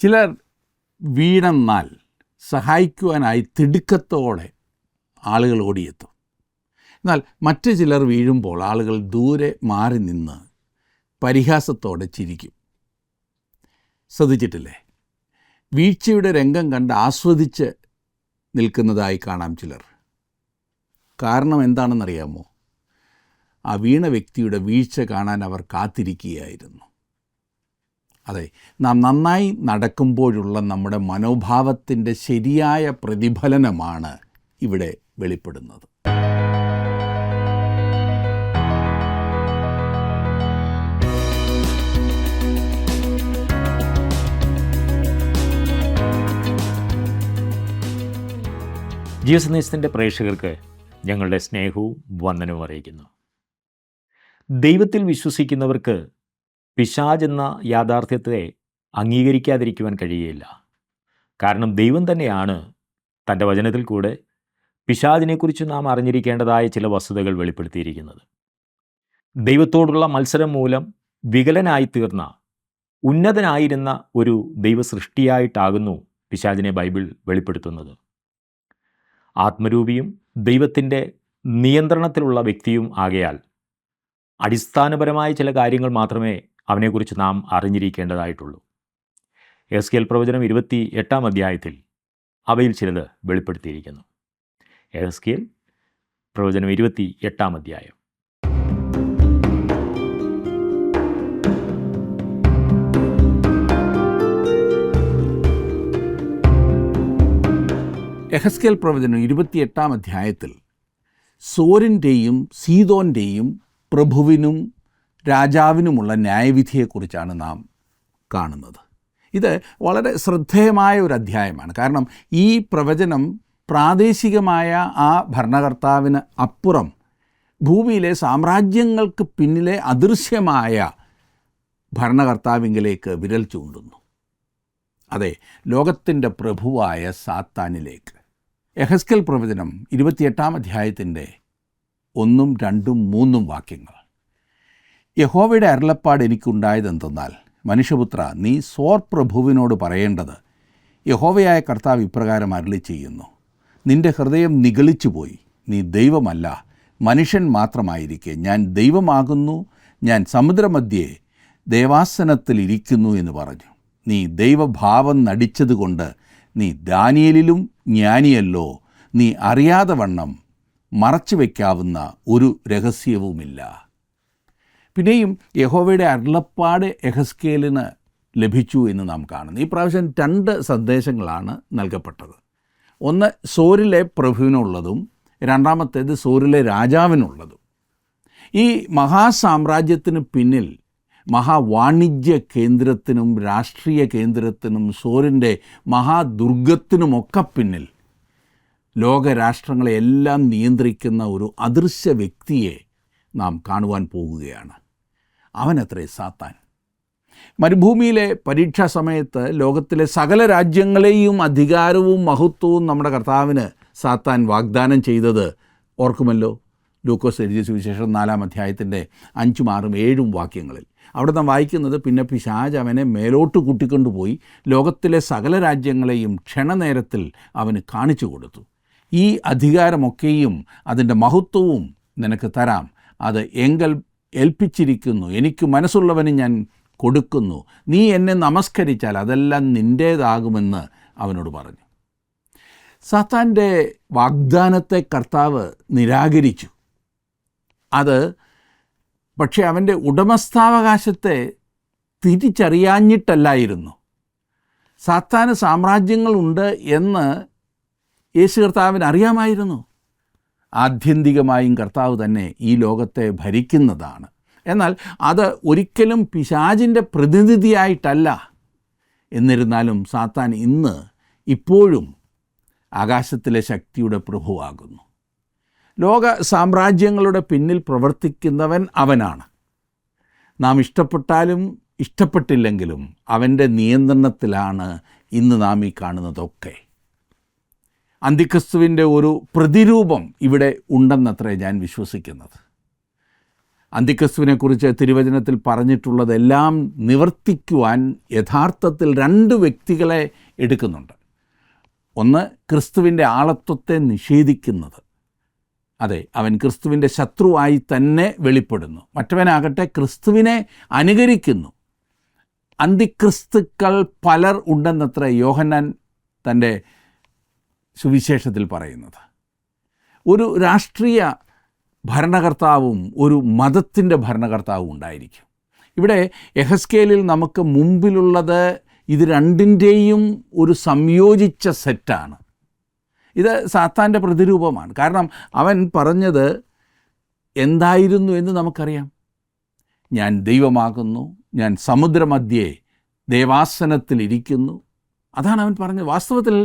ചിലർ വീണെന്നാൽ സഹായിക്കുവാനായി തിടുക്കത്തോടെ ആളുകൾ ഓടിയെത്തും. എന്നാൽ മറ്റു ചിലർ വീഴുമ്പോൾ ആളുകൾ ദൂരെ മാറി നിന്ന് പരിഹാസത്തോടെ ചിരിക്കും. ശ്രദ്ധിച്ചിട്ടില്ലേ? വീഴ്ചയുടെ രംഗം കണ്ട് ആസ്വദിച്ച് നിൽക്കുന്നതായി കാണാം ചിലർ. കാരണം എന്താണെന്നറിയാമോ? ആ വീണ വ്യക്തിയുടെ വീഴ്ച കാണാൻ അവർ കാത്തിരിക്കുകയായിരുന്നു. അതെ, നാം നന്നായി നടക്കുമ്പോഴുള്ള നമ്മുടെ മനോഭാവത്തിൻ്റെ ശരിയായ പ്രതിഫലനമാണ് ഇവിടെ വെളിപ്പെടുന്നത്. ജീവസന്ദേശത്തിൻ്റെ പ്രേക്ഷകർക്ക് ഞങ്ങളുടെ സ്നേഹവും വന്ദനവും അറിയിക്കുന്നു. ദൈവത്തിൽ വിശ്വസിക്കുന്നവർക്ക് പിശാചെന്ന യാഥാർത്ഥ്യത്തെ അംഗീകരിക്കാതിരിക്കുവാൻ കഴിയുകയില്ല. കാരണം ദൈവം തന്നെയാണ് തൻ്റെ വചനത്തിൽ കൂടെ പിശാചിനെക്കുറിച്ച് നാം അറിഞ്ഞിരിക്കേണ്ടതായ ചില വസ്തുതകൾ വെളിപ്പെടുത്തിയിരിക്കുന്നത്. ദൈവത്തോടുള്ള മത്സരം മൂലം വികലനായിത്തീർന്ന ഉന്നതനായിരുന്ന ഒരു ദൈവസൃഷ്ടിയായിട്ടാകുന്നു പിശാചിനെ ബൈബിൾ വെളിപ്പെടുത്തുന്നത്. ആത്മരൂപിയും ദൈവത്തിൻ്റെ നിയന്ത്രണത്തിലുള്ള വ്യക്തിയും ആകയാൽ അടിസ്ഥാനപരമായ ചില കാര്യങ്ങൾ മാത്രമേ അവനെക്കുറിച്ച് നാം അറിഞ്ഞിരിക്കേണ്ടതായിട്ടുള്ളൂ. എഹെസ്കേൽ പ്രവചനം 28-ാം അധ്യായത്തിൽ അവയിൽ ചിലത് വെളിപ്പെടുത്തിയിരിക്കുന്നു. എഹെസ്കേൽ പ്രവചനം 28-ാം അധ്യായം. എഹെസ്കേൽ പ്രവചനം 28-ാം അധ്യായത്തിൽ സോരിൻ്റെയും സീദോൻ്റെയും പ്രഭുവിനും രാജാവിനുമുള്ള ന്യായവിധിയെക്കുറിച്ചാണ് നാം കാണുന്നത്. ഇത് വളരെ ശ്രദ്ധേയമായ ഒരു അധ്യായമാണ്. കാരണം ഈ പ്രവചനം പ്രാദേശികമായ ആ ഭരണകർത്താവിന് അപ്പുറം ഭൂമിയിലെ സാമ്രാജ്യങ്ങൾക്ക് പിന്നിലെ അദൃശ്യമായ ഭരണകർത്താവിങ്കിലേക്ക് വിരൽ ചൂണ്ടുന്നു. അതെ, ലോകത്തിൻ്റെ പ്രഭുവായ സാത്താനിലേക്ക്. എഹെസ്കേൽ പ്രവചനം 28-ാം അധ്യായത്തിൻ്റെ 1, 2, 3 വാക്യങ്ങൾ. യഹോവയുടെ അരുളപ്പാട് എനിക്കുണ്ടായതെന്തെന്നാൽ, മനുഷ്യപുത്ര, നീ സോർ പ്രഭുവിനോട് പറയേണ്ടത്, യഹോവയായ കർത്താവ് ഇപ്രകാരം അരുളി ചെയ്യുന്നു, നിന്റെ ഹൃദയം നിഗളിച്ചുപോയി, നീ ദൈവമല്ല, മനുഷ്യൻ മാത്രമായിരിക്കെ ഞാൻ ദൈവമാകുന്നു, ഞാൻ സമുദ്രമധ്യേ ദേവാസനത്തിൽ ഇരിക്കുന്നു എന്ന് പറഞ്ഞു. നീ ദൈവഭാവം നടിച്ചതുകൊണ്ട് നീ ദാനിയേലിലും ജ്ഞാനിയല്ലോ, നീ അറിയാതെ വണ്ണം മറച്ചു വയ്ക്കാവുന്ന ഒരു രഹസ്യവുമില്ല. പിന്നെയും യഹോവയുടെ അരുളപ്പാട് എഹെസ്കേലിന് ലഭിച്ചു എന്ന് നാം കാണുന്നു. ഈ പ്രാവശ്യം 2 സന്ദേശങ്ങളാണ് നൽകപ്പെട്ടത്. ഒന്ന് സോരിലെ പ്രഭുവിനുള്ളതും രണ്ടാമത്തേത് സോരിലെ രാജാവിനുള്ളതും. ഈ മഹാസാമ്രാജ്യത്തിന് പിന്നിൽ, മഹാവാണിജ്യ കേന്ദ്രത്തിനും രാഷ്ട്രീയ കേന്ദ്രത്തിനും സോരിൻ്റെ മഹാദുർഗത്തിനുമൊക്കെ പിന്നിൽ ലോകരാഷ്ട്രങ്ങളെയെല്ലാം നിയന്ത്രിക്കുന്ന ഒരു അദൃശ്യ വ്യക്തിയെ നാം കാണുവാൻ പോകുകയാണ്. അവനത്രേ സാത്താൻ. മരുഭൂമിയിലെ പരീക്ഷാ സമയത്ത് ലോകത്തിലെ സകല രാജ്യങ്ങളെയും അധികാരവും മഹത്വവും നമ്മുടെ കർത്താവിന് സാത്താൻ വാഗ്ദാനം ചെയ്തത് ഓർക്കുമല്ലോ. ലൂക്കോസ് എഴുതിയ സുവിശേഷം 4-ാം അധ്യായത്തിൻ്റെ 5, 6, 7 വാക്യങ്ങളിൽ. അവിടെ നാം വായിക്കുന്നത്, പിന്നെ പിശാച് അവനെ മേലോട്ട് കൂട്ടിക്കൊണ്ടുപോയി ലോകത്തിലെ സകല രാജ്യങ്ങളെയും ക്ഷണനേരത്തിൽ അവന് കാണിച്ചു കൊടുത്തു. ഈ അധികാരമൊക്കെയും അതിൻ്റെ മഹത്വവും നിനക്ക് തരാം, അത് എങ്കൽ ഏൽപ്പിച്ചിരിക്കുന്നു, എനിക്ക് മനസ്സുള്ളവന് ഞാൻ കൊടുക്കുന്നു, നീ എന്നെ നമസ്കരിച്ചാൽ അതെല്ലാം നിൻ്റേതാകുമെന്ന് അവനോട് പറഞ്ഞു. സാത്താൻ്റെ വാഗ്ദാനത്തെ കർത്താവ് നിരാകരിച്ചു. അത് പക്ഷേ അവൻ്റെ ഉടമസ്ഥാവകാശത്തെ തിരിച്ചറിയാഞ്ഞിട്ടല്ലായിരുന്നു. സാത്താന് സാമ്രാജ്യങ്ങളുണ്ട് എന്ന് യേശു കർത്താവിന് അറിയാമായിരുന്നു. ആത്യന്തികമായും കർത്താവ് തന്നെ ഈ ലോകത്തെ ഭരിക്കുന്നതാണ്. എന്നാൽ അത് ഒരിക്കലും പിശാചിൻ്റെ പ്രതിനിധിയായിട്ടല്ല. എന്നിരുന്നാലും സാത്താൻ ഇപ്പോഴും ആകാശത്തിലെ ശക്തിയുടെ പ്രഭുവാകുന്നു. ലോക സാമ്രാജ്യങ്ങളുടെ പിന്നിൽ പ്രവർത്തിക്കുന്നവൻ അവനാണ്. നാം ഇഷ്ടപ്പെട്ടാലും ഇഷ്ടപ്പെട്ടില്ലെങ്കിലും അവൻ്റെ നിയന്ത്രണത്തിലാണ് ഇന്ന് നാം ഈ കാണുന്നതൊക്കെ. അന്തിക്രിസ്തുവിൻ്റെ ഒരു പ്രതിരൂപം ഇവിടെ ഉണ്ടെന്നത്രേ ഞാൻ വിശ്വസിക്കുന്നത്. അന്തിക്രിസ്തുവിനെക്കുറിച്ച് തിരുവചനത്തിൽ പറഞ്ഞിട്ടുള്ളതെല്ലാം നിവർത്തിക്കുവാൻ യഥാർത്ഥത്തിൽ 2 വ്യക്തികളെ എടുക്കുന്നുണ്ട്. ഒന്ന്, ക്രിസ്തുവിൻ്റെ ആളത്വത്തെ നിഷേധിക്കുന്നത്. അതെ, അവൻ ക്രിസ്തുവിൻ്റെ ശത്രുവായി തന്നെ വെളിപ്പെടുന്നു. മറ്റവനാകട്ടെ ക്രിസ്തുവിനെ അനുകരിക്കുന്നു. അന്തിക്രിസ്തുക്കൾ പലർ ഉണ്ടെന്നത്ര യോഹന്നാൻ തൻ്റെ സുവിശേഷത്തിൽ പറയുന്നത്. ഒരു രാഷ്ട്രീയ ഭരണകർത്താവും ഒരു മതത്തിൻ്റെ ഭരണകർത്താവും ഉണ്ടായിരിക്കും. ഇവിടെ യെഹെസ്കേലിൽ നമുക്ക് മുമ്പിലുള്ളത് ഇത് രണ്ടിൻ്റെയും ഒരു സംയോജിച്ച സെറ്റാണ്. ഇത് സാത്താൻ്റെ പ്രതിരൂപമാണ്. കാരണം അവൻ പറഞ്ഞത് എന്തായിരുന്നു എന്ന് നമുക്കറിയാം. ഞാൻ ദൈവമാകുന്നു, ഞാൻ സമുദ്രമധ്യേ ദേവാസനത്തിലിരിക്കുന്നു. അതാണ് അവൻ പറഞ്ഞത്. വാസ്തവത്തിൽ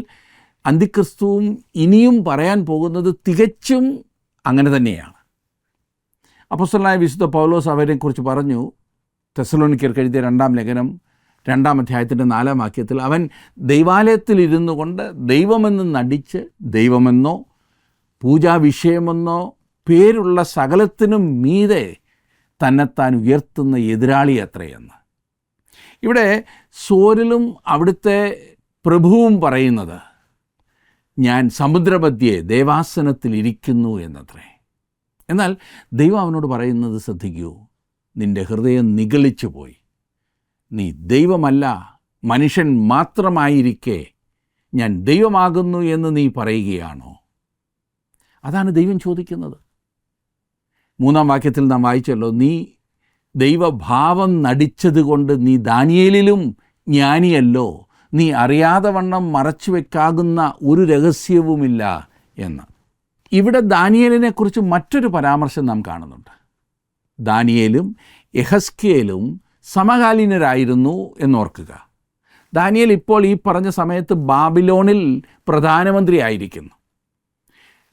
അന്തിക്രിസ്തുവും ഇനിയും പറയാൻ പോകുന്നത് തികച്ചും അങ്ങനെ തന്നെയാണ്. അപ്പോസ്തലനായ വിശുദ്ധ പൗലോസ് അവരെക്കുറിച്ച് പറഞ്ഞു, തെസ്സലോനിക്കർക്ക് എഴുതിയ 2-ാം ലേഖനം 2-ാം അധ്യായത്തിൻ്റെ 4-ാം വാക്യത്തിൽ, അവൻ ദൈവാലയത്തിലിരുന്നു കൊണ്ട് ദൈവമെന്ന് നടിച്ച് ദൈവമെന്നോ പൂജാവിഷയമെന്നോ പേരുള്ള സകലത്തിനും മീതെ തന്നെത്താൻ ഉയർത്തുന്ന എതിരാളി അത്രയെന്ന്. ഇവിടെ സോരിലും അവിടുത്തെ പ്രഭുവും പറയുന്നത് ഞാൻ സമുദ്രമധ്യേ ദേവാസനത്തിലിരിക്കുന്നു എന്നത്രേ. എന്നാൽ ദൈവം അവനോട് പറയുന്നത് ശ്രദ്ധിക്കൂ, നിൻ്റെ ഹൃദയം നിഗളിച്ചു പോയി. നീ ദൈവമല്ല, മനുഷ്യൻ മാത്രമായിരിക്കെ ഞാൻ ദൈവമാകുന്നു എന്ന് നീ പറയുകയാണോ? അതാണ് ദൈവം ചോദിക്കുന്നത്. 3-ാം വാക്യത്തിൽ നാം വായിച്ചല്ലോ, നീ ദൈവഭാവം നടിച്ചതുകൊണ്ട് നീ ദാനിയേലിലും ജ്ഞാനിയല്ലോ, നീ അറിയാതെ വണ്ണം മറച്ചു വെക്കാകുന്ന ഒരു രഹസ്യവുമില്ല എന്ന്. ഇവിടെ ദാനിയേലിനെക്കുറിച്ച് മറ്റൊരു പരാമർശം നാം കാണുന്നുണ്ട്. ദാനിയേലും യെഹെസ്കേലും സമകാലീനരായിരുന്നു എന്നോർക്കുക. ദാനിയേൽ ഇപ്പോൾ ഈ പറഞ്ഞ സമയത്ത് ബാബിലോണിൽ പ്രധാനമന്ത്രി ആയിരിക്കുന്നു.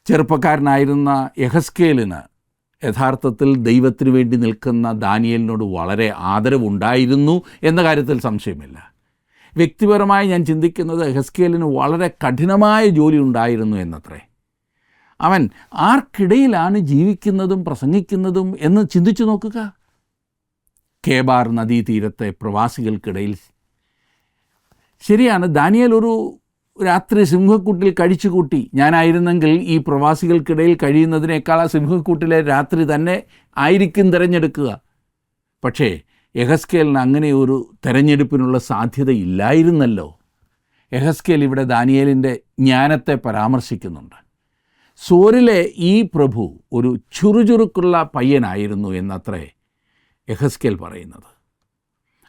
ചെറുപ്പക്കാരനായിരുന്ന യെഹെസ്കേലിന് യഥാർത്ഥത്തിൽ ദൈവത്തിനു വേണ്ടി നിൽക്കുന്ന ദാനിയേലിനോട് വളരെ ആദരവുണ്ടായിരുന്നു എന്ന കാര്യത്തിൽ സംശയമില്ല. വ്യക്തിപരമായി ഞാൻ ചിന്തിക്കുന്നത് യെഹെസ്കേലിന് വളരെ കഠിനമായ ജോലി ഉണ്ടായിരുന്നു എന്നത്രേ. അവൻ ആർക്കിടയിലാണ് ജീവിക്കുന്നതും പ്രസംഗിക്കുന്നതും എന്ന് ചിന്തിച്ചു നോക്കുക. കേബാർ നദീതീരത്തെ പ്രവാസികൾക്കിടയിൽ. ശരിയാണ്, ദാനിയേൽ ഒരു രാത്രി സിംഹക്കൂട്ടിൽ കഴിച്ചുകൂട്ടി. ഞാനായിരുന്നെങ്കിൽ ഈ പ്രവാസികൾക്കിടയിൽ കഴിയുന്നതിനേക്കാൾ ആ സിംഹക്കൂട്ടിലെ രാത്രി തന്നെ ആയിരിക്കും തിരഞ്ഞെടുക്കുക. പക്ഷേ യെഹെസ്കേലിന് അങ്ങനെ ഒരു തിരഞ്ഞെടുപ്പിനുള്ള സാധ്യത ഇല്ലായിരുന്നല്ലോ. യെഹെസ്കേൽ ഇവിടെ ദാനിയേലിൻ്റെ ജ്ഞാനത്തെ പരാമർശിക്കുന്നുണ്ട്. സോരിലെ ഈ പ്രഭു ഒരു ചുറുചുറുക്കുള്ള പയ്യനായിരുന്നു എന്നത്രേ യെഹെസ്കേൽ പറയുന്നത്.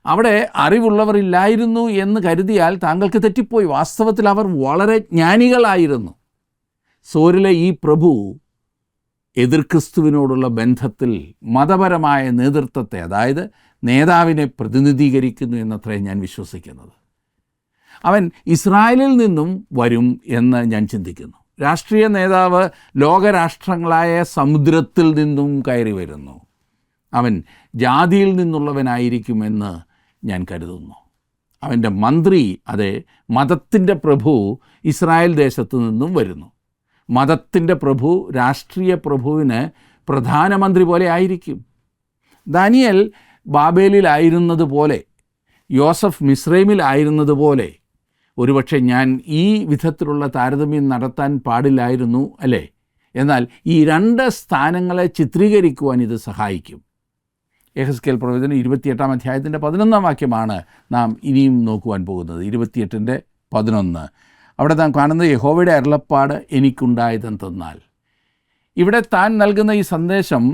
അവിടെ അറിവുള്ളവർ ഇല്ലായിരുന്നു എന്ന് കരുതിയാൽ താങ്കൾക്ക് തെറ്റിപ്പോയി. വാസ്തവത്തിൽ അവർ വളരെ ജ്ഞാനികളായിരുന്നു. സോരിലെ ഈ പ്രഭു എതിർ ക്രിസ്തുവിനോടുള്ള ബന്ധത്തിൽ മതപരമായ നേതൃത്വത്തെ, അതായത് നേതാവിനെ പ്രതിനിധീകരിക്കുന്നു എന്നത്രേ ഞാൻ വിശ്വസിക്കുന്നത്. അവൻ ഇസ്രായേലിൽ നിന്നും വരും എന്ന് ഞാൻ ചിന്തിക്കുന്നു. രാഷ്ട്രീയ നേതാവ് ലോകരാഷ്ട്രങ്ങളായ സമുദ്രത്തിൽ നിന്നും കയറി വരുന്നു. അവൻ ജാതിയിൽ നിന്നുള്ളവനായിരിക്കുമെന്ന് ഞാൻ കരുതുന്നു. അവൻ്റെ മന്ത്രി, അതെ, മതത്തിൻ്റെ പ്രഭു ഇസ്രായേൽ ദേശത്തു നിന്നും വരുന്നു. മതത്തിൻ്റെ പ്രഭു രാഷ്ട്രീയ പ്രഭുവിന് പ്രധാനമന്ത്രി പോലെ ആയിരിക്കും. ദാനിയേൽ ബാബേലിലായിരുന്നതുപോലെ, യോസഫ് മിസ്രൈമിലായിരുന്നതുപോലെ ഒരുപക്ഷെ ഞാൻ ഈ വിധത്തിലുള്ള താരതമ്യം നടത്താൻ പാടില്ലായിരുന്നു, അല്ലേ? എന്നാൽ ഈ 2 സ്ഥാനങ്ങളെ ചിത്രീകരിക്കുവാൻ ഇത് സഹായിക്കും. യെഹെസ്കേൽ പ്രവചനം 28-ാം അധ്യായത്തിൻ്റെ 11-ാം വാക്യമാണ് നാം ഇനിയും നോക്കുവാൻ പോകുന്നത്. 28:11. അവിടെ നാം കാണുന്നത്, യഹോവയുടെ അരുളപ്പാട് എനിക്കുണ്ടായതെന്തെന്നാൽ. ഇവിടെ താൻ നൽകുന്ന ഈ സന്ദേശം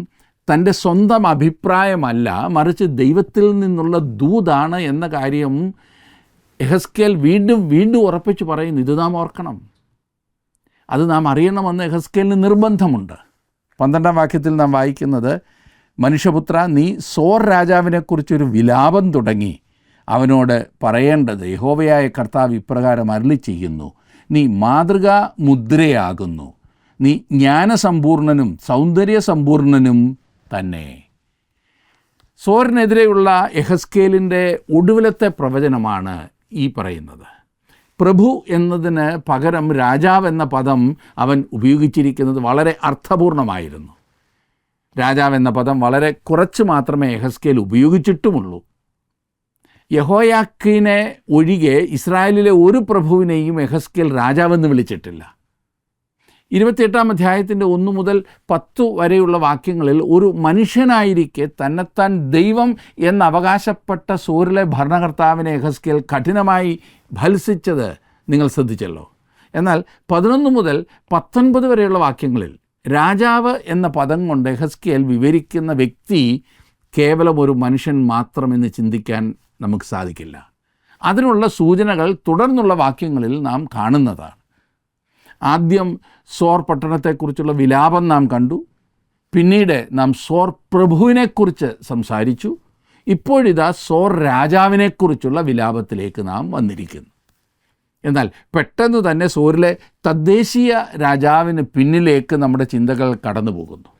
തൻ്റെ സ്വന്തം അഭിപ്രായമല്ല, മറിച്ച് ദൈവത്തിൽ നിന്നുള്ള ദൂതാണ് എന്ന കാര്യം യെഹെസ്കേൽ വീണ്ടും വീണ്ടും ഉറപ്പിച്ച് പറയുന്നു. ഇത് നാം ഓർക്കണം, അത് നാം അറിയണമെന്ന് യെഹെസ്കേലിന് നിർബന്ധമുണ്ട്. 12-ാം വാക്യത്തിൽ നാം വായിക്കുന്നത്, മനുഷ്യപുത്ര, നീ സോർ രാജാവിനെക്കുറിച്ചൊരു വിലാപം തുടങ്ങി അവനോട് പറയേണ്ടത്, യഹോവയായ കർത്താവ് ഇപ്രകാരം അരുളി ചെയ്യുന്നു, നീ മാതൃകാ മുദ്രയാകുന്നു, നീ ജ്ഞാനസമ്പൂർണനും സൗന്ദര്യസമ്പൂർണനും തന്നെ. സോറിനെതിരെയുള്ള യെഹെസ്കേലിൻ്റെ ഒടുവിലത്തെ പ്രവചനമാണ് ഈ പറയുന്നത്. പ്രഭു എന്നതിന് പകരം രാജാവ് എന്ന പദം അവൻ ഉപയോഗിച്ചിരിക്കുന്നത് വളരെ അർത്ഥപൂർണമായിരുന്നു. രാജാവ് എന്ന പദം വളരെ കുറച്ച് മാത്രമേ യെഹെസ്കേൽ ഉപയോഗിച്ചിട്ടുമുള്ളൂ. യഹോയാക്കീനെ ഒഴികെ ഇസ്രായേലിലെ ഒരു പ്രഭുവിനെയും യെഹെസ്കേൽ രാജാവെന്ന് വിളിച്ചിട്ടില്ല. 28-ാം അധ്യായത്തിൻ്റെ 1 മുതൽ 10 വരെയുള്ള വാക്യങ്ങളിൽ ഒരു മനുഷ്യനായിരിക്കെ തന്നെത്താൻ ദൈവം എന്ന് അവകാശപ്പെട്ട സോരിലെ ഭരണകർത്താവിനെ യെഹെസ്കേൽ കഠിനമായി ഭത്സിച്ചത് നിങ്ങൾ ശ്രദ്ധിച്ചല്ലോ. എന്നാൽ 11 മുതൽ 19 വരെയുള്ള വാക്യങ്ങളിൽ രാജാവ് എന്ന പദം കൊണ്ട് യെഹെസ്കേൽ വിവരിക്കുന്ന വ്യക്തി കേവലം ഒരു മനുഷ്യൻ മാത്രമെന്ന് ചിന്തിക്കാൻ നമുക്ക് സാധിക്കില്ല. അതിനുള്ള സൂചനകൾ തുടർന്നുള്ള വാക്യങ്ങളിൽ നാം കാണുന്നതാണ്. ആദ്യം സോർ പട്ടണത്തെക്കുറിച്ചുള്ള വിലാപം നാം കണ്ടു. പിന്നീട് നാം സോർ പ്രഭുവിനെക്കുറിച്ച് സംസാരിച്ചു. ഇപ്പോഴിതാ സോർ രാജാവിനെക്കുറിച്ചുള്ള വിലാപത്തിലേക്ക് നാം വന്നിരിക്കുന്നു. എന്നാൽ പെട്ടെന്ന് തന്നെ സോരിലെ തദ്ദേശീയ രാജാവിന് പിന്നിലേക്ക് നമ്മുടെ ചിന്തകൾ കടന്നു പോകുന്നു.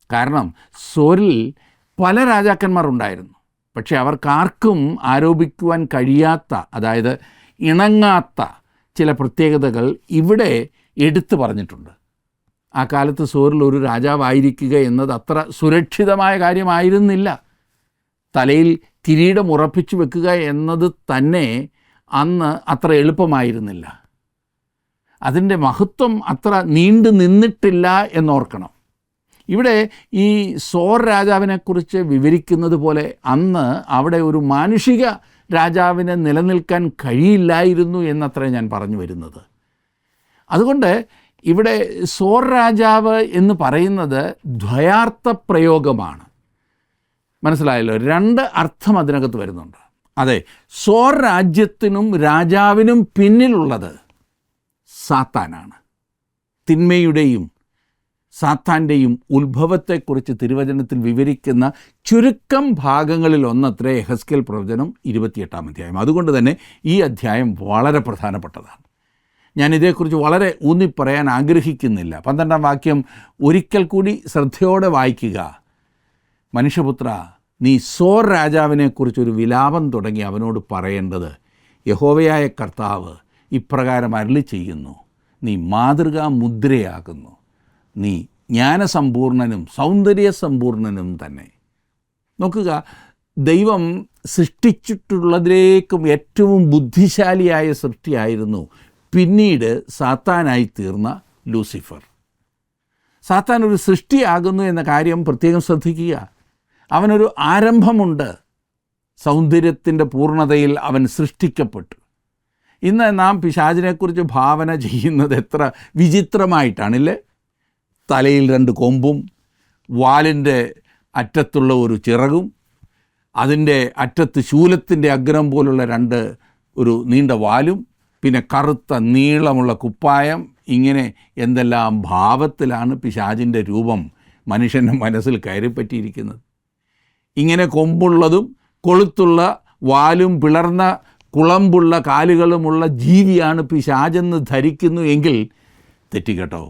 കാരണം സോരിൽ പല രാജാക്കന്മാർ ഉണ്ടായിരുന്നു. പക്ഷേ അവർക്കാർക്കും ആരോപിക്കുവാൻ കഴിയാത്ത, അതായത് ഇണങ്ങാത്ത ചില പ്രത്യേകതകൾ ഇവിടെ എടുത്തു പറഞ്ഞിട്ടുണ്ട്. ആ കാലത്ത് സോറിൽ ഒരു രാജാവായിരിക്കുക എന്നത് അത്ര സുരക്ഷിതമായ കാര്യമായിരുന്നില്ല. തലയിൽ കിരീടം ഉറപ്പിച്ചു വെക്കുക എന്നത് തന്നെ അന്ന് അത്ര എളുപ്പമായിരുന്നില്ല. അതിൻ്റെ മഹത്വം അത്ര നീണ്ടു നിന്നിട്ടില്ല എന്നോർക്കണം. ഇവിടെ ഈ സോർ രാജാവിനെക്കുറിച്ച് വിവരിക്കുന്നത് പോലെ അന്ന് അവിടെ ഒരു മാനുഷിക രാജാവിന് നിലനിൽക്കാൻ കഴിയില്ലായിരുന്നു എന്നത്രേ ഞാൻ പറഞ്ഞു വരുന്നത്. അതുകൊണ്ട് ഇവിടെ സോർ രാജാവ് എന്ന് പറയുന്നത് ദ്വയാർത്ഥ പ്രയോഗമാണ്. മനസ്സിലായല്ലോ? 2 അർത്ഥം അതിനകത്ത് വരുന്നുണ്ട്. അതെ, സോർ രാജ്യത്തിനും രാജാവിനും പിന്നിലുള്ളത് സാത്താനാണ്. തിന്മയുടെയും സാത്താൻ്റെയും ഉത്ഭവത്തെക്കുറിച്ച് തിരുവചനത്തിൽ വിവരിക്കുന്ന ചുരുക്കം ഭാഗങ്ങളിൽ ഒന്നത്രേ യെഹെസ്കേൽ പ്രവചനം 28-ാം അധ്യായം. അതുകൊണ്ട് തന്നെ ഈ അധ്യായം വളരെ പ്രധാനപ്പെട്ടതാണ്. ഞാൻ ഇതേക്കുറിച്ച് വളരെ ഊന്നിപ്പറയാൻ ആഗ്രഹിക്കുന്നില്ല. 12-ാം വാക്യം ഒരിക്കൽ കൂടി ശ്രദ്ധയോടെ വായിക്കുക. മനുഷ്യപുത്ര, നീ സോർ രാജാവിനെക്കുറിച്ചൊരു വിലാപം തുടങ്ങി അവനോട് പറയേണ്ടത്, യഹോവയായ കർത്താവ് ഇപ്രകാരം അരുളി ചെയ്യുന്നു, നീ മാതൃകാ മുദ്രയാകുന്നു, നീ ജ്ഞാനസമ്പൂർണനും സൗന്ദര്യസമ്പൂർണനും തന്നെ. നോക്കുക, ദൈവം സൃഷ്ടിച്ചിട്ടുള്ളതിലേക്കും ഏറ്റവും ബുദ്ധിശാലിയായ സൃഷ്ടിയായിരുന്നു പിന്നീട് സാത്താനായി തീർന്ന ലൂസിഫർ. സാത്താൻ ഒരു സൃഷ്ടിയാകുന്നു എന്ന കാര്യം പ്രത്യേകം ശ്രദ്ധിക്കുക. അവനൊരു ആരംഭമുണ്ട്. സൗന്ദര്യത്തിൻ്റെ പൂർണ്ണതയിൽ അവൻ സൃഷ്ടിക്കപ്പെട്ടു. ഇന്ന് നാം പിശാചിനെക്കുറിച്ച് ഭാവന ചെയ്യുന്നത് എത്ര വിചിത്രമായിട്ടാണില്ലേ? തലയിൽ 2 കൊമ്പും വാലിൻ്റെ അറ്റത്തുള്ള ഒരു ചിറകും അതിൻ്റെ അറ്റത്ത് ശൂലത്തിൻ്റെ അഗ്രം പോലുള്ള 2 ഒരു നീണ്ട വാലും പിന്നെ കറുത്ത നീളമുള്ള കുപ്പായം. ഇങ്ങനെ എന്തെല്ലാം ഭാവത്തിലാണ് പിശാചിൻ്റെ രൂപം മനുഷ്യൻ്റെ മനസ്സിൽ കയറിപ്പറ്റിയിരിക്കുന്നത്. ഇങ്ങനെ കൊമ്പുള്ളതും കൊളുത്തുള്ള വാലും പിളർന്ന കുളമ്പുള്ള കാലുകളുമുള്ള ജീവിയാണ് പിശാചെന്ന് ധരിക്കുന്നു എങ്കിൽ തെറ്റിക്കേട്ടോ,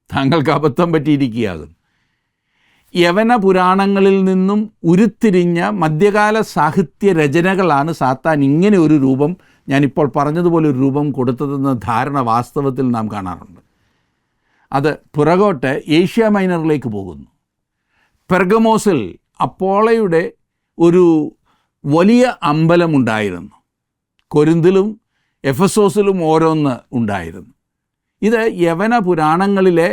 താങ്കൾക്ക് അബദ്ധം പറ്റിയിരിക്കുകയാകും. യവന പുരാണങ്ങളിൽ നിന്നും ഉരുത്തിരിഞ്ഞ മധ്യകാല സാഹിത്യ രചനകളാണ് സാത്താൻ ഇങ്ങനെ ഒരു രൂപം, ഞാനിപ്പോൾ പറഞ്ഞതുപോലെ ഒരു രൂപം കൊടുത്തതെന്ന ധാരണ വാസ്തവത്തിൽ നാം കാണാറുണ്ട്. അത് പുറകോട്ട് ഏഷ്യ മൈനറിലേക്ക് പോകുന്നു. പെർഗമോസിൽ അപ്പോളയുടെ ഒരു വലിയ അമ്പലമുണ്ടായിരുന്നു. കൊരിന്തിലും എഫസോസിലും ഓരോന്ന് ഉണ്ടായിരുന്നു. ഇത് യവന പുരാണങ്ങളിലെ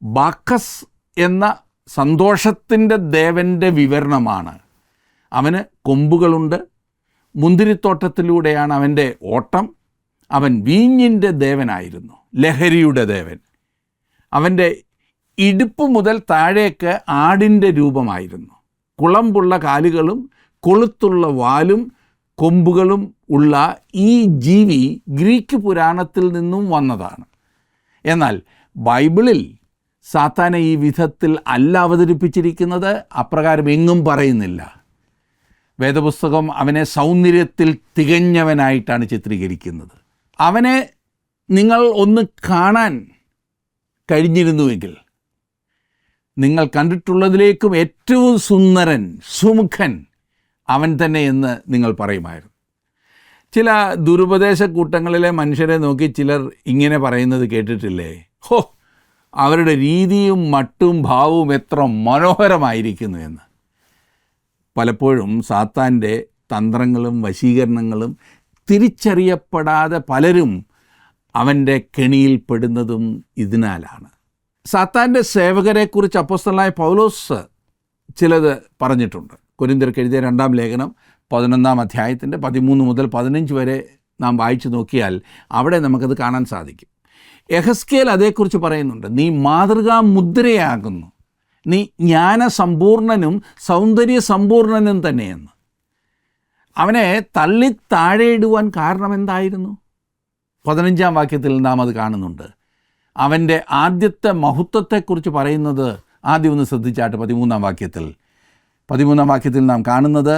ബാക്കസ് എന്ന സന്തോഷത്തിൻ്റെ ദേവൻ്റെ വിവരണമാണ്. അവന് കൊമ്പുകളുണ്ട്. മുന്തിരിത്തോട്ടത്തിലൂടെയാണ് അവൻ്റെ ഓട്ടം. അവൻ വീഞ്ഞിൻ്റെ ദേവനായിരുന്നു, ലഹരിയുടെ ദേവൻ. അവൻ്റെ ഇടുപ്പ് മുതൽ താഴേക്ക് ആടിൻ്റെ രൂപമായിരുന്നു. കുളമ്പുള്ള കാലുകളും കൊളുത്തുള്ള വാലും കൊമ്പുകളും ഉള്ള ഈ ജീവി ഗ്രീക്ക് പുരാണത്തിൽ നിന്നും വന്നതാണ്. എന്നാൽ ബൈബിളിൽ സാത്താനെ ഈ വിധത്തിൽ അല്ല അവതരിപ്പിച്ചിരിക്കുന്നത്. അപ്രകാരം എങ്ങും പറയുന്നില്ല. വേദപുസ്തകം അവനെ സൗന്ദര്യത്തിൽ തികഞ്ഞവനായിട്ടാണ് ചിത്രീകരിക്കുന്നത്. അവനെ നിങ്ങൾ ഒന്ന് കാണാൻ കഴിഞ്ഞിരുന്നുവെങ്കിൽ നിങ്ങൾ കണ്ടിട്ടുള്ളതിലേക്കും ഏറ്റവും സുന്ദരൻ, സുമുഖൻ അവൻ തന്നെ എന്ന് നിങ്ങൾ പറയുമായിരുന്നു. ചില ദുരുപദേശ കൂട്ടങ്ങളിലെ മനുഷ്യരെ നോക്കി ചിലർ ഇങ്ങനെ പറയുന്നത് കേട്ടിട്ടില്ലേ? ഹോ, അവരുടെ രീതിയും മട്ടും ഭാവവും എത്ര മനോഹരമായിരിക്കുന്നു എന്ന്. പലപ്പോഴും സാത്താൻ്റെ തന്ത്രങ്ങളും വശീകരണങ്ങളും തിരിച്ചറിയപ്പെടാതെ പലരും അവൻ്റെ കെണിയിൽപ്പെടുന്നതും ഇതിനാലാണ്. സാത്താൻ്റെ സേവകരെക്കുറിച്ച് അപ്പോസ്തലനായ പൗലോസ് ചിലത് പറഞ്ഞിട്ടുണ്ട്. കൊരിന്ത്യർക്ക് എഴുതിയ 2-ാം ലേഖനം 11-ാം അധ്യായത്തിൻ്റെ 13 മുതൽ 15 വരെ നാം വായിച്ചു നോക്കിയാൽ അവിടെ നമുക്കത് കാണാൻ സാധിക്കും. യെഹെസ്കേൽ അതേക്കുറിച്ച് പറയുന്നുണ്ട്. നീ മാതൃകാ മുദ്രയാകുന്നു, നീ ജ്ഞാനസമ്പൂർണനും സൗന്ദര്യ സമ്പൂർണനും തന്നെയെന്ന്. അവനെ തള്ളി താഴെയിടുവാൻ കാരണം എന്തായിരുന്നു? 15-ാം വാക്യത്തിൽ നാം അത് കാണുന്നുണ്ട്. അവൻ്റെ ആദ്യത്തെ മഹത്വത്തെക്കുറിച്ച് പറയുന്നത് ആദ്യം ഒന്ന് ശ്രദ്ധിച്ചാട്ട്. 13-ാം വാക്യത്തിൽ നാം കാണുന്നത്,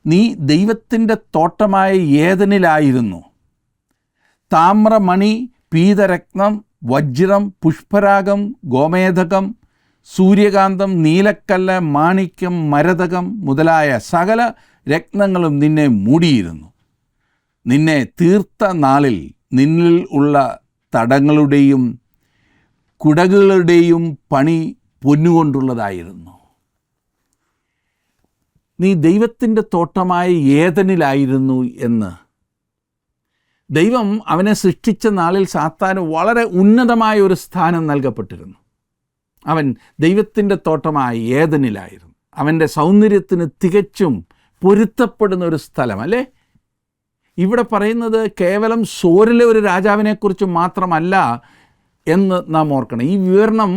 നീ ദൈവത്തിൻ്റെ തോട്ടമായ ഏദനിലായിരുന്നു. താമ്രമണി, പീതരത്നം, വജ്രം, പുഷ്പരാഗം, ഗോമേധകം, സൂര്യകാന്തം, നീലക്കല്ല്, മാണിക്യം, മരതകം മുതലായ സകല രത്നങ്ങളും നിന്നെ മൂടിയിരുന്നു. നിന്നെ തീർത്ത നാളിൽ നിന്നിൽ ഉള്ള തടങ്ങളുടെയും കുടകളുടെയും പണി പൊന്നുകൊണ്ടുള്ളതായിരുന്നു. നീ ദൈവത്തിൻ്റെ തോട്ടമായ ഏദനിലായിരുന്നു എന്ന്. ദൈവം അവനെ സൃഷ്ടിച്ച നാളിൽ സാത്താന് വളരെ ഉന്നതമായ ഒരു സ്ഥാനം നൽകപ്പെട്ടിരുന്നു. അവൻ ദൈവത്തിൻ്റെ തോട്ടമായ ഏദനിലായിരുന്നു. അവൻ്റെ സൗന്ദര്യത്തിന് തികച്ചും പൊരുത്തപ്പെടുന്ന ഒരു സ്ഥലം, അല്ലേ? ഇവിടെ പറയുന്നത് കേവലം സോരിലെ ഒരു രാജാവിനെക്കുറിച്ച് മാത്രമല്ല എന്ന് നാം ഓർക്കണം. ഈ വിവരണം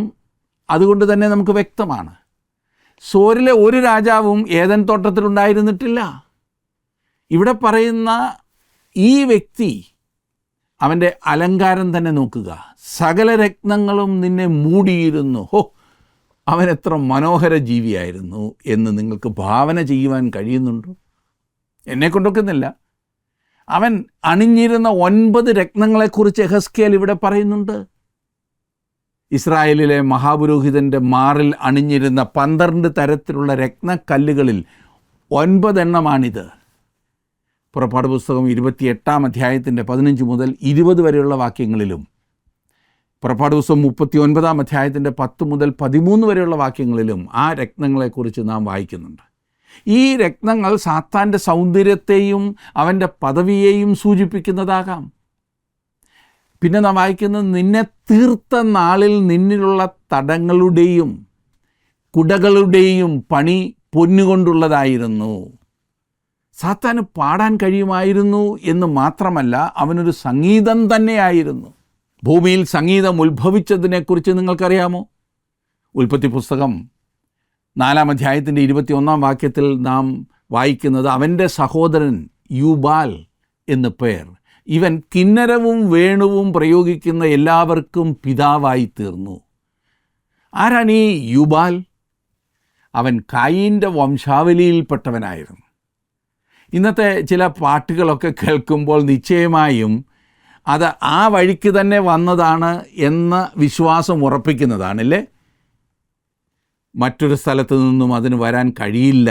അതുകൊണ്ട് തന്നെ നമുക്ക് വ്യക്തമാണ്. സോരിലെ ഒരു രാജാവും ഏദൻ തോട്ടത്തിലുണ്ടായിരുന്നിട്ടില്ല. ഇവിടെ പറയുന്ന ഈ വ്യക്തി, അവൻ്റെ അലങ്കാരം തന്നെ നോക്കുക. സകല രത്നങ്ങളും നിന്നെ മൂടിയിരുന്നു. അവൻ എത്ര മനോഹര ജീവിയായിരുന്നു എന്ന് നിങ്ങൾക്ക് ഭാവന ചെയ്യുവാൻ കഴിയുന്നുണ്ടോ? എന്നെക്കൊണ്ടൊക്കുന്നില്ല. അവൻ അണിഞ്ഞിരുന്ന 9 രത്നങ്ങളെക്കുറിച്ച് യെഹെസ്കേൽ ഇവിടെ പറയുന്നുണ്ട്. ഇസ്രായേലിലെ മഹാപുരോഹിതൻ്റെ മാറിൽ അണിഞ്ഞിരുന്ന 12 തരത്തിലുള്ള രത്നക്കല്ലുകളിൽ 9 എണ്ണമാണിത്. പുറപ്പാട് പുസ്തകം 28-ാം അധ്യായത്തിൻ്റെ 15 മുതൽ 20 വരെയുള്ള വാക്യങ്ങളിലും, പുറപ്പാട് പുസ്തകം 39-ാം അധ്യായത്തിൻ്റെ 10 മുതൽ 13 വരെയുള്ള വാക്യങ്ങളിലും ആ രത്നങ്ങളെക്കുറിച്ച് നാം വായിക്കുന്നുണ്ട്. ഈ രത്നങ്ങൾ സാത്താൻ്റെ സൗന്ദര്യത്തെയും അവൻ്റെ പദവിയെയും സൂചിപ്പിക്കുന്നതാകാം. പിന്നെ നാം വായിക്കുന്നത്, നിന്നെ തീർത്ത നാളിൽ നിന്നിലുള്ള തടങ്ങളുടെയും കുടകളുടെയും പണി പൊന്നുകൊണ്ടുള്ളതായിരുന്നു. സാത്താന് പാടാൻ കഴിയുമായിരുന്നു എന്ന് മാത്രമല്ല, അവനൊരു സംഗീതം തന്നെയായിരുന്നു. ഭൂമിയിൽ സംഗീതം ഉത്ഭവിച്ചതിനെക്കുറിച്ച് നിങ്ങൾക്കറിയാമോ? ഉൽപ്പത്തി പുസ്തകം 4-ാം അധ്യായത്തിൻ്റെ 21-ാം വാക്യത്തിൽ നാം വായിക്കുന്നത്, അവൻ്റെ സഹോദരൻ യൂബാൽ എന്ന് പേർ. ഇവൻ കിന്നരവും വേണുവും പ്രയോഗിക്കുന്ന എല്ലാവർക്കും പിതാവായി തീർന്നു. ആരാണ് ഈ യൂബാൽ? അവൻ കായീൻ്റെ വംശാവലിയിൽപ്പെട്ടവനായിരുന്നു. ഇന്നത്തെ ചില പാട്ടുകളൊക്കെ കേൾക്കുമ്പോൾ നിശ്ചയമായും അത് ആ വഴിക്ക് തന്നെ വന്നതാണ് എന്ന വിശ്വാസം ഉറപ്പിക്കുന്നതാണല്ലേ. മറ്റൊരു സ്ഥലത്തു നിന്നും അതിന് വരാൻ കഴിയില്ല.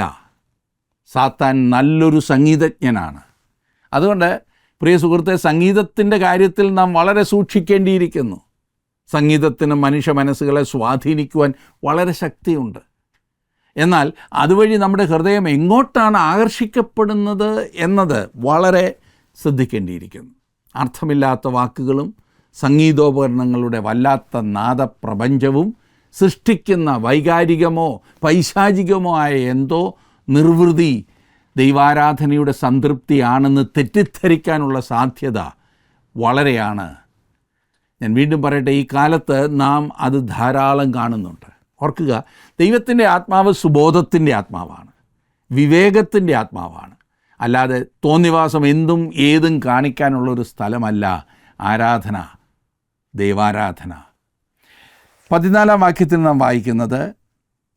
സാത്താൻ നല്ലൊരു സംഗീതജ്ഞനാണ്. അതുകൊണ്ട് പ്രിയ സുഹൃത്തെ, സംഗീതത്തിൻ്റെ കാര്യത്തിൽ നാം വളരെ സൂക്ഷിക്കേണ്ടിയിരിക്കുന്നു. സംഗീതത്തിന് മനുഷ്യ മനസ്സുകളെ സ്വാധീനിക്കുവാൻ വളരെ ശക്തിയുണ്ട്. എന്നാൽ അതുവഴി നമ്മുടെ ഹൃദയം എങ്ങോട്ടാണ് ആകർഷിക്കപ്പെടുന്നത് എന്നത് വളരെ ശ്രദ്ധിക്കേണ്ടിയിരിക്കുന്നു. അർത്ഥമില്ലാത്ത വാക്കുകളും സംഗീതോപകരണങ്ങളുടെ വല്ലാത്ത നാദപ്രപഞ്ചവും സൃഷ്ടിക്കുന്ന വൈകാരികമോ പൈശാചികമോ ആയ എന്തോ നിർവൃതി ദൈവാരാധനയുടെ സംതൃപ്തിയാണെന്ന് തെറ്റിദ്ധരിക്കാനുള്ള സാധ്യത വളരെയാണ്. ഞാൻ വീണ്ടും പറയട്ടെ, ഈ കാലത്ത് നാം അത് ധാരാളം കാണുന്നുണ്ട്. ഓർക്കുക, ദൈവത്തിൻ്റെ ആത്മാവ് സുബോധത്തിൻ്റെ ആത്മാവാണ്, വിവേകത്തിൻ്റെ ആത്മാവാണ്. അല്ലാതെ തോന്നിവാസം എന്തും ഏതും കാണിക്കാനുള്ളൊരു സ്ഥലമല്ല ആരാധന, ദൈവാരാധന. 14-ാം വാക്യത്തിൽ നാം വായിക്കുന്നത്,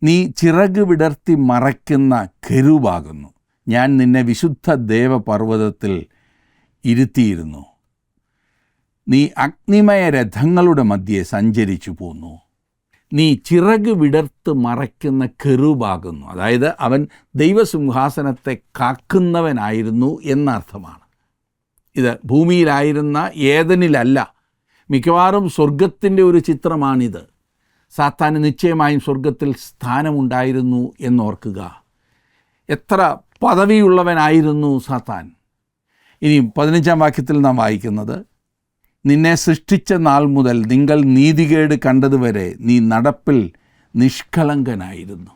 നീ ചിറക് വിടർത്തി മറയ്ക്കുന്ന കെരൂബാകുന്നു. ഞാൻ നിന്നെ വിശുദ്ധ ദേവപർവ്വതത്തിൽ ഇരുത്തിയിരുന്നു. നീ അഗ്നിമയ രഥങ്ങളുടെ മധ്യേ സഞ്ചരിച്ചു പോന്നു. നീ ചിറക് വിടർത്ത് മറയ്ക്കുന്ന കെരൂബാകുന്നു. അതായത് അവൻ ദൈവസിംഹാസനത്തെ കാക്കുന്നവനായിരുന്നു എന്നർത്ഥമാണ്. ഇത് ഭൂമിയിലായിരുന്ന ഏദനിലല്ല, മിക്കവാറും സ്വർഗത്തിൻ്റെ ഒരു ചിത്രമാണിത്. സാത്താന് നിശ്ചയമായും സ്വർഗത്തിൽ സ്ഥാനമുണ്ടായിരുന്നു എന്നോർക്കുക. എത്ര പദവിയുള്ളവനായിരുന്നു സാത്താൻ. ഇനി 15-ാം വാക്യത്തിൽ നാം വായിക്കുന്നത്, നിന്നെ സൃഷ്ടിച്ച നാൾ മുതൽ നിങ്ങൾ നീതികേട് കണ്ടതുവരെ നീ നടപ്പിൽ നിഷ്കളങ്കനായിരുന്നു.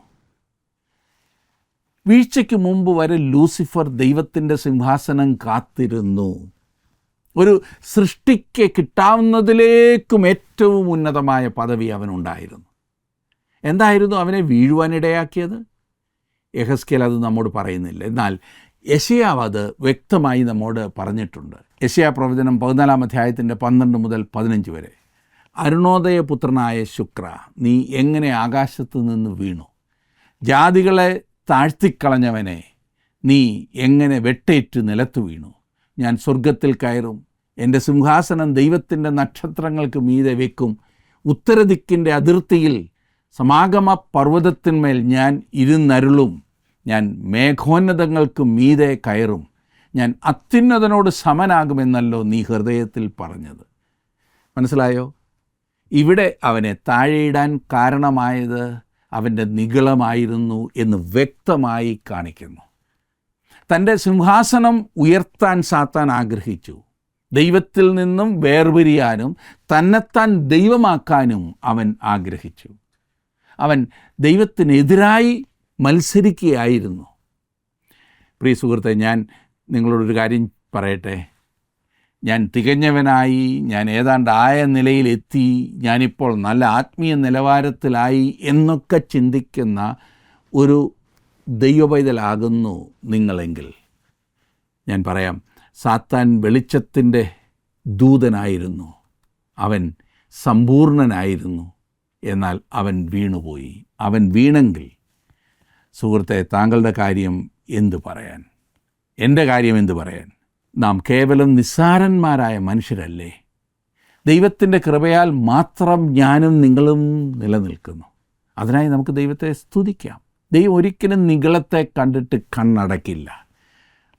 വീഴ്ചയ്ക്ക് മുമ്പ് വരെ ലൂസിഫർ ദൈവത്തിൻ്റെ സിംഹാസനം കാത്തിരുന്നു. ഒരു സൃഷ്ടിക്ക് കിട്ടാവുന്നതിലേക്കും ഏറ്റവും ഉന്നതമായ പദവി അവനുണ്ടായിരുന്നു. എന്തായിരുന്നു അവനെ വീഴുവാനിടയാക്കിയത്? യെഹെസ്കേൽ അത് നമ്മോട് പറയുന്നില്ല. എന്നാൽ യെശയ്യാവ് അത് വ്യക്തമായി നമ്മോട് പറഞ്ഞിട്ടുണ്ട്. യെശയ്യാ പ്രവചനം 14-ാം അധ്യായത്തിൻ്റെ 12 മുതൽ 15 വരെ. അരുണോദയപുത്രനായ ശുക്ര, നീ എങ്ങനെ ആകാശത്ത് നിന്ന് വീണു? ജാതികളെ താഴ്ത്തിക്കളഞ്ഞവനെ, നീ എങ്ങനെ വെട്ടേറ്റ് നിലത്ത് വീണു? ഞാൻ സ്വർഗത്തിൽ കയറും, എൻ്റെ സിംഹാസനം ദൈവത്തിൻ്റെ നക്ഷത്രങ്ങൾക്ക് മീതെ വെക്കും. ഉത്തരദിക്കിൻ്റെ അതിർത്തിയിൽ സമാഗമ പർവ്വതത്തിന്മേൽ ഞാൻ ഇരുന്നരുളും. ഞാൻ മേഘോന്നതങ്ങൾക്ക് മീതെ കയറും. ഞാൻ അത്യുന്നതനോട് സമനാകുമെന്നല്ലോ നീ ഹൃദയത്തിൽ പറഞ്ഞത്. മനസ്സിലായോ? ഇവിടെ അവനെ താഴെയിടാൻ കാരണമായത് അവൻ്റെ നിഗളമായിരുന്നു എന്ന് വ്യക്തമായി കാണിക്കുന്നു. തൻ്റെ സിംഹാസനം ഉയർത്താൻ സാത്താൻ ആഗ്രഹിച്ചു. ദൈവത്തിൽ നിന്നും വേർപിരിയാനും തന്നെത്താൻ ദൈവമാക്കാനും അവൻ ആഗ്രഹിച്ചു. അവൻ ദൈവത്തിനെതിരായി മത്സരിക്കുകയായിരുന്നു. പ്രിയ സുഹൃത്തെ, ഞാൻ നിങ്ങളോടൊരു കാര്യം പറയട്ടെ. ഞാൻ തികഞ്ഞവനായി, ഞാൻ ഏതാണ്ട് ആയ നിലയിലെത്തി, ഞാനിപ്പോൾ നല്ല ആത്മീയ നിലവാരത്തിലായി എന്നൊക്കെ ചിന്തിക്കുന്ന ഒരു ദൈവപൈതലാകുന്നു നിങ്ങളെങ്കിൽ ഞാൻ പറയാം, സാത്താൻ വെളിച്ചത്തിൻ്റെ ദൂതനായിരുന്നു. അവൻ സമ്പൂർണനായിരുന്നു. എന്നാൽ അവൻ വീണുപോയി. അവൻ വീണെങ്കിൽ സുഹൃത്തെ, താങ്കളുടെ കാര്യം എന്തു പറയാൻ? എൻ്റെ കാര്യം എന്തു പറയാൻ? നാം കേവലം നിസ്സാരന്മാരായ മനുഷ്യരല്ലേ? ദൈവത്തിൻ്റെ കൃപയാൽ മാത്രം ഞാനും നിങ്ങളും നിലനിൽക്കുന്നു. അതിനായി നമുക്ക് ദൈവത്തെ സ്തുതിക്കാം. ദൈവം ഒരിക്കലും നിഗളത്തെ കണ്ടിട്ട് കണ്ണടക്കില്ല.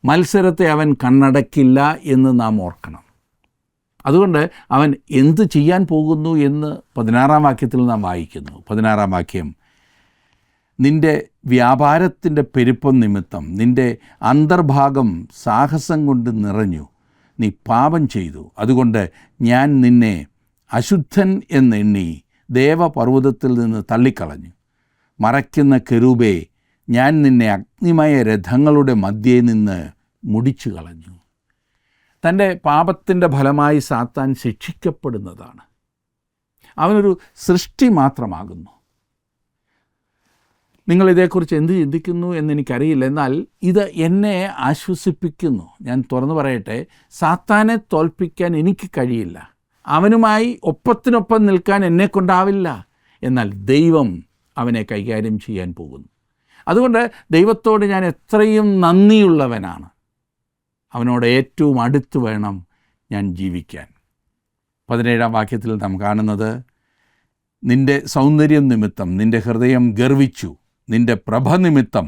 മത്സരത്തെ അവൻ കണ്ണടക്കില്ല എന്ന് നാം ഓർക്കണം. അതുകൊണ്ട് അവൻ എന്തു ചെയ്യാൻ പോകുന്നു എന്ന് 16-ാം വാക്യത്തിൽ നാം വായിക്കുന്നു. 16-ാം വാക്യം, നിൻ്റെ വ്യാപാരത്തിൻ്റെ പെരുപ്പം നിമിത്തം നിൻ്റെ അന്തർഭാഗം സാഹസം കൊണ്ട് നിറഞ്ഞു. നീ പാപം ചെയ്തു. അതുകൊണ്ട് ഞാൻ നിന്നെ അശുദ്ധൻ എന്നെണ്ണി ദേവപർവ്വതത്തിൽ നിന്ന് തള്ളിക്കളഞ്ഞു. മറയ്ക്കുന്ന കെരൂബേ, ഞാൻ നിന്നെ അഗ്നിമയ രഥങ്ങളുടെ മധ്യേ നിന്ന് മുടിച്ചു കളഞ്ഞു. തൻ്റെ പാപത്തിൻ്റെ ഫലമായി സാത്താൻ ശിക്ഷിക്കപ്പെടുന്നതാണ്. അവനൊരു സൃഷ്ടി മാത്രമാകുന്നു. നിങ്ങളിതേക്കുറിച്ച് എന്ത് ചിന്തിക്കുന്നു എന്നെനിക്കറിയില്ല. എന്നാൽ ഇത് എന്നെ ആശ്വസിപ്പിക്കുന്നു. ഞാൻ തുറന്നു പറയട്ടെ, സാത്താനെ തോൽപ്പിക്കാൻ എനിക്ക് കഴിയില്ല. അവനുമായി ഒപ്പത്തിനൊപ്പം നിൽക്കാൻ എന്നെക്കൊണ്ടാവില്ല. എന്നാൽ ദൈവം അവനെ കൈകാര്യം ചെയ്യാൻ പോകുന്നു. അതുകൊണ്ട് ദൈവത്തോട് ഞാൻ എത്രയും നന്ദിയുള്ളവനാണ്. അവനോട് ഏറ്റവും അടുത്ത് വേണം ഞാൻ ജീവിക്കാൻ. 17-ാം വാക്യത്തിൽ നാം കാണുന്നത്, നിൻ്റെ സൗന്ദര്യം നിമിത്തം നിൻ്റെ ഹൃദയം ഗർവിച്ചു. നിൻ്റെ പ്രഭ നിമിത്തം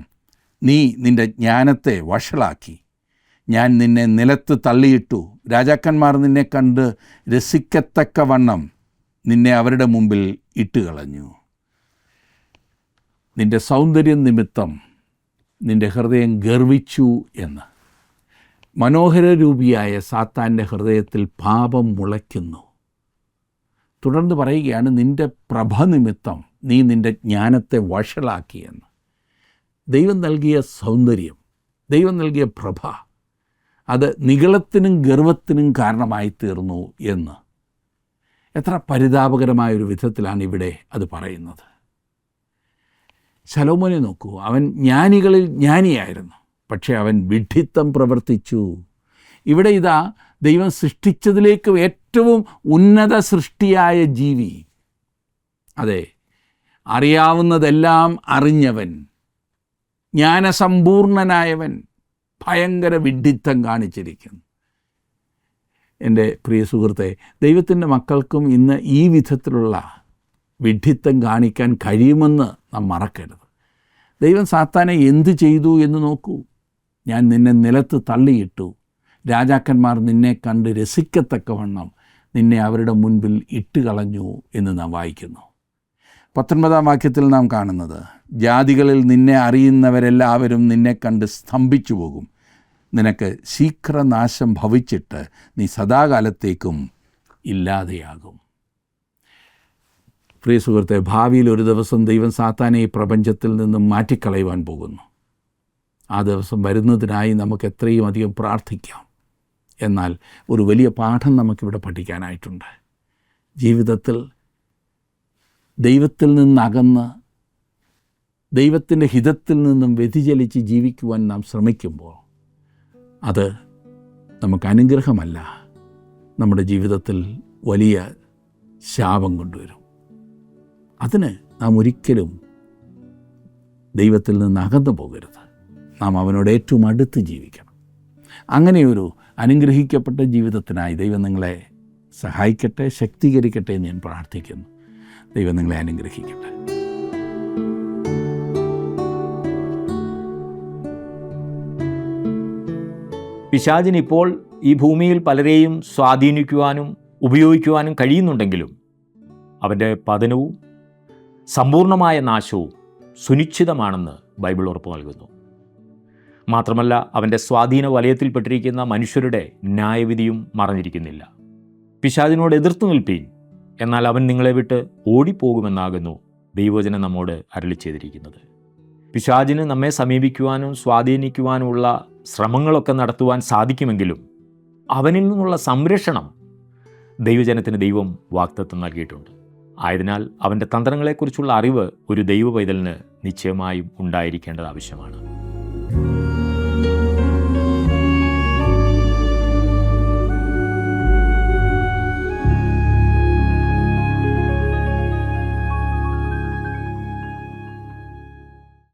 നീ നിൻ്റെ ജ്ഞാനത്തെ വഷളാക്കി. ഞാൻ നിന്നെ നിലത്ത് തള്ളിയിട്ടു. രാജാക്കന്മാർ നിന്നെ കണ്ട് രസിക്കത്തക്കവണ്ണം നിന്നെ അവരുടെ മുമ്പിൽ ഇട്ടുകളഞ്ഞു. നിൻ്റെ സൗന്ദര്യം നിമിത്തം നിൻ്റെ ഹൃദയം ഗർവിച്ചു എന്ന്. മനോഹരരൂപിയായ സാത്താൻ്റെ ഹൃദയത്തിൽ പാപം മുളയ്ക്കുന്നു. തുടർന്ന് പറയുകയാണ്, നിൻ്റെ പ്രഭ നിമിത്തം നീ നിൻ്റെ ജ്ഞാനത്തെ വഷളാക്കിയെന്ന്. ദൈവം നൽകിയ സൗന്ദര്യം, ദൈവം നൽകിയ പ്രഭ, അത് നിഗളത്തിനും ഗർവത്തിനും കാരണമായി തീർന്നു എന്ന്. എത്ര പരിതാപകരമായൊരു വിധത്തിലാണ് ഇവിടെ അത് പറയുന്നത്. ശലോമോനെ നോക്കൂ. അവൻ ജ്ഞാനികളിൽ ജ്ഞാനിയായിരുന്നു. പക്ഷേ അവൻ വിഡ്ഢിത്തം പ്രവർത്തിച്ചു. ഇവിടെ ഇതാ ദൈവം സൃഷ്ടിച്ചതിലേക്ക് ഏറ്റവും ഉന്നത സൃഷ്ടിയായ ജീവി, അതെ, അറിയാവുന്നതെല്ലാം അറിഞ്ഞവൻ, ജ്ഞാനസമ്പൂർണനായവൻ, ഭയങ്കര വിഡ്ഢിത്തം കാണിച്ചിരിക്കുന്നു. എൻ്റെ പ്രിയ സുഹൃത്തെ, ദൈവത്തിൻ്റെ മക്കൾക്കും ഇന്ന് ഈ വിധത്തിലുള്ള വിഡ്ഢിത്തം കാണിക്കാൻ കഴിയുമെന്ന് നാം മറക്കരുത്. ദൈവം സാത്താനെ എന്തു ചെയ്തു എന്ന് നോക്കൂ. ഞാൻ നിന്നെ നിലത്ത് തള്ളിയിട്ടു. രാജാക്കന്മാർ നിന്നെ കണ്ട് രസിക്കത്തക്കവണ്ണം നിന്നെ അവരുടെ മുൻപിൽ ഇട്ടുകളഞ്ഞു എന്ന് നാം വായിക്കുന്നു. 19 വാക്യത്തിൽ നാം കാണുന്നത്, ജാതികളിൽ നിന്നെ അറിയുന്നവരെല്ലാവരും നിന്നെ കണ്ട് സ്തംഭിച്ചു പോകും. നിനക്ക് ശീഘ്രനാശം ഭവിച്ചിട്ട് നീ സദാകാലത്തേക്കും ഇല്ലാതെയാകും. പ്രിയ സുഹൃത്തെ, ഭാവിയിൽ ഒരു ദിവസം ദൈവം സാത്താനെ ഈ പ്രപഞ്ചത്തിൽ നിന്നും മാറ്റിക്കളയുവാൻ പോകുന്നു. ആ ദിവസം വരുന്നതിനായി നമുക്ക് എത്രയും അധികം പ്രാർത്ഥിക്കാം. എന്നാൽ ഒരു വലിയ പാഠം നമുക്കിവിടെ പഠിക്കാനായിട്ടുണ്ട്. ജീവിതത്തിൽ ദൈവത്തിൽ നിന്നകന്ന് ദൈവത്തിൻ്റെ ഹിതത്തിൽ നിന്നും വ്യതിചലിച്ച് ജീവിക്കുവാൻ നാം ശ്രമിക്കുമ്പോൾ അത് നമുക്ക് അനുഗ്രഹമല്ല, നമ്മുടെ ജീവിതത്തിൽ വലിയ ശാപം കൊണ്ടുവരും. അതിന് നാം ഒരിക്കലും ദൈവത്തിൽ നിന്ന് അകന്നു പോകരുത്. നാം അവനോട് ഏറ്റവും അടുത്ത് ജീവിക്കണം. അങ്ങനെയൊരു അനുഗ്രഹിക്കപ്പെട്ട ജീവിതത്തിനായി ദൈവം നിങ്ങളെ സഹായിക്കട്ടെ, ശക്തീകരിക്കട്ടെ എന്ന് ഞാൻ പ്രാർത്ഥിക്കുന്നു. ദൈവം നിങ്ങളെ അനുഗ്രഹിക്കട്ടെ. പിശാചിന് ഇപ്പോൾ ഈ ഭൂമിയിൽ പലരെയും സ്വാധീനിക്കുവാനും ഉപയോഗിക്കുവാനും കഴിയുന്നുണ്ടെങ്കിലും അവൻ്റെ പതനവും സമ്പൂർണമായ നാശവും സുനിശ്ചിതമാണെന്ന് ബൈബിൾ ഉറപ്പ് നൽകുന്നു. മാത്രമല്ല, അവൻ്റെ സ്വാധീന വലയത്തിൽപ്പെട്ടിരിക്കുന്ന മനുഷ്യരുടെ ന്യായവിധിയും മറഞ്ഞിരിക്കുന്നില്ല. പിശാചിനോട് എതിർത്ത് നിൽപ്പീൻ, എന്നാൽ അവൻ നിങ്ങളെ വിട്ട് ഓടിപ്പോകുമെന്നാകുന്നു ദൈവവചനം നമ്മോട് അരുളി ചെയ്തിരിക്കുന്നത്. പിശാചിന് നമ്മെ സമീപിക്കുവാനും സ്വാധീനിക്കുവാനുമുള്ള ശ്രമങ്ങളൊക്കെ നടത്തുവാൻ സാധിക്കുമെങ്കിലും അവനിൽ നിന്നുള്ള സംരക്ഷണം ദൈവജനത്തിന് ദൈവം വാഗ്ദത്തം നൽകിയിട്ടുണ്ട്. ആയതിനാൽ അവൻ്റെ തന്ത്രങ്ങളെക്കുറിച്ചുള്ള അറിവ് ഒരു ദൈവ പൈതലിന് നിശ്ചയമായും ഉണ്ടായിരിക്കേണ്ടത് ആവശ്യമാണ്.